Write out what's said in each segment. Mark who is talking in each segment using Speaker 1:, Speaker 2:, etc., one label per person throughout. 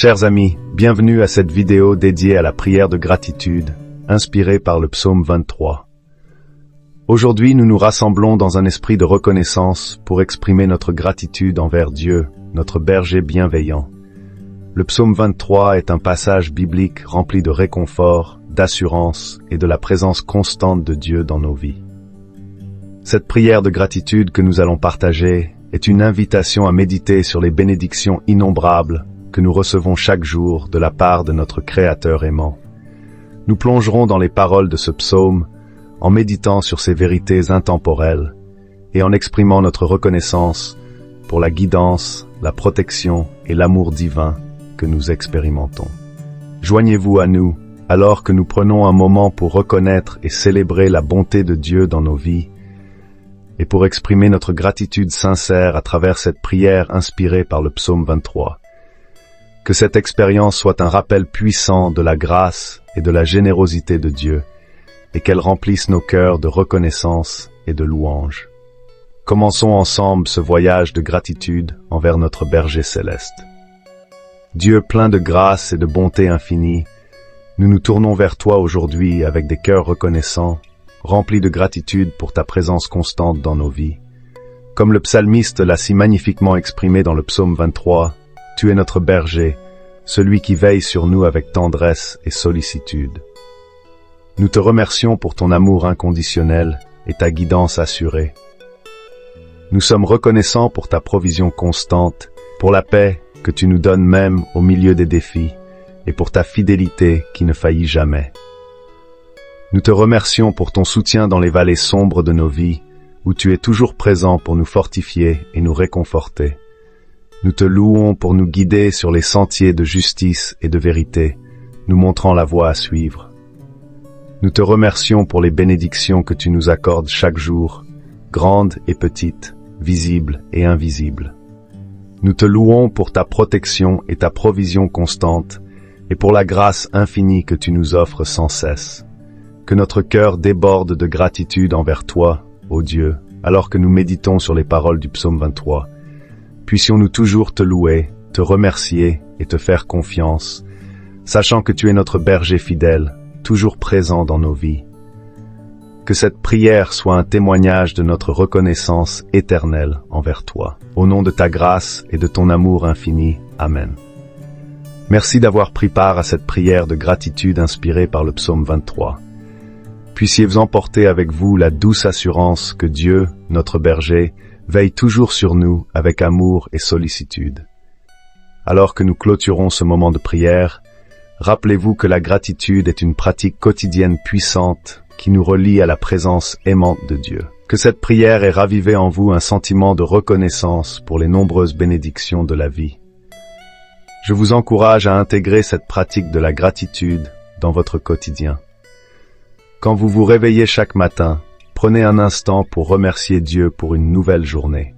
Speaker 1: Chers amis, bienvenue à cette vidéo dédiée à la prière de gratitude, inspirée par le psaume 23. Aujourd'hui, nous nous rassemblons dans un esprit de reconnaissance pour exprimer notre gratitude envers Dieu, notre berger bienveillant. Le psaume 23 est un passage biblique rempli de réconfort, d'assurance et de la présence constante de Dieu dans nos vies. Cette prière de gratitude que nous allons partager est une invitation à méditer sur les bénédictions innombrables que nous recevons chaque jour de la part de notre Créateur aimant. Nous plongerons dans les paroles de ce psaume en méditant sur ces vérités intemporelles et en exprimant notre reconnaissance pour la guidance, la protection et l'amour divin que nous expérimentons. Joignez-vous à nous alors que nous prenons un moment pour reconnaître et célébrer la bonté de Dieu dans nos vies et pour exprimer notre gratitude sincère à travers cette prière inspirée par le psaume 23. Que cette expérience soit un rappel puissant de la grâce et de la générosité de Dieu, et qu'elle remplisse nos cœurs de reconnaissance et de louange. Commençons ensemble ce voyage de gratitude envers notre berger céleste. Dieu plein de grâce et de bonté infinie, nous nous tournons vers toi aujourd'hui avec des cœurs reconnaissants, remplis de gratitude pour ta présence constante dans nos vies. Comme le psalmiste l'a si magnifiquement exprimé dans le psaume 23, tu es notre berger, celui qui veille sur nous avec tendresse et sollicitude. Nous te remercions pour ton amour inconditionnel et ta guidance assurée. Nous sommes reconnaissants pour ta provision constante, pour la paix que tu nous donnes même au milieu des défis, et pour ta fidélité qui ne faillit jamais. Nous te remercions pour ton soutien dans les vallées sombres de nos vies, où tu es toujours présent pour nous fortifier et nous réconforter. Nous te louons pour nous guider sur les sentiers de justice et de vérité, nous montrant la voie à suivre. Nous te remercions pour les bénédictions que tu nous accordes chaque jour, grandes et petites, visibles et invisibles. Nous te louons pour ta protection et ta provision constante, et pour la grâce infinie que tu nous offres sans cesse. Que notre cœur déborde de gratitude envers toi, ô Dieu, alors que nous méditons sur les paroles du psaume 23. Puissions-nous toujours te louer, te remercier et te faire confiance, sachant que tu es notre berger fidèle, toujours présent dans nos vies. Que cette prière soit un témoignage de notre reconnaissance éternelle envers toi. Au nom de ta grâce et de ton amour infini. Amen. Merci d'avoir pris part à cette prière de gratitude inspirée par le psaume 23. Puissiez-vous emporter avec vous la douce assurance que Dieu, notre berger, veille toujours sur nous avec amour et sollicitude. Alors que nous clôturons ce moment de prière, rappelez-vous que la gratitude est une pratique quotidienne puissante qui nous relie à la présence aimante de Dieu. Que cette prière ait ravivé en vous un sentiment de reconnaissance pour les nombreuses bénédictions de la vie. Je vous encourage à intégrer cette pratique de la gratitude dans votre quotidien. Quand vous vous réveillez chaque matin, prenez un instant pour remercier Dieu pour une nouvelle journée.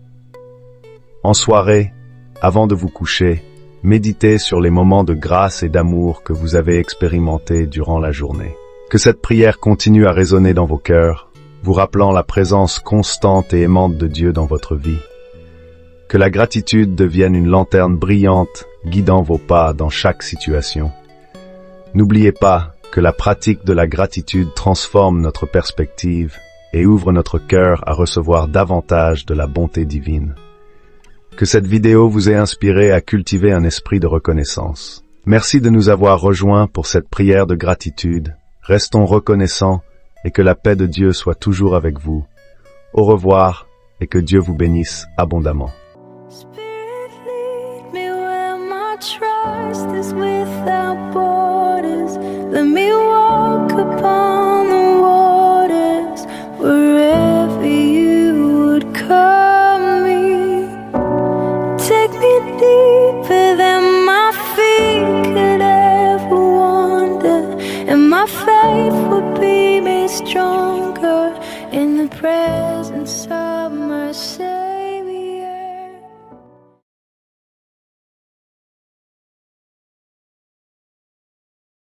Speaker 1: En soirée, avant de vous coucher, méditez sur les moments de grâce et d'amour que vous avez expérimentés durant la journée. Que cette prière continue à résonner dans vos cœurs, vous rappelant la présence constante et aimante de Dieu dans votre vie. Que la gratitude devienne une lanterne brillante, guidant vos pas dans chaque situation. N'oubliez pas que la pratique de la gratitude transforme notre perspective et ouvre notre cœur à recevoir davantage de la bonté divine. Que cette vidéo vous ait inspiré à cultiver un esprit de reconnaissance. Merci de nous avoir rejoints pour cette prière de gratitude. Restons reconnaissants et que la paix de Dieu soit toujours avec vous. Au revoir et que Dieu vous bénisse abondamment.
Speaker 2: Spirit, lead me where my trust is without borders. Let me walk upon the waters wherever you would call me. Take me deeper than my feet could ever wander, and my faith would be made stronger in the presence of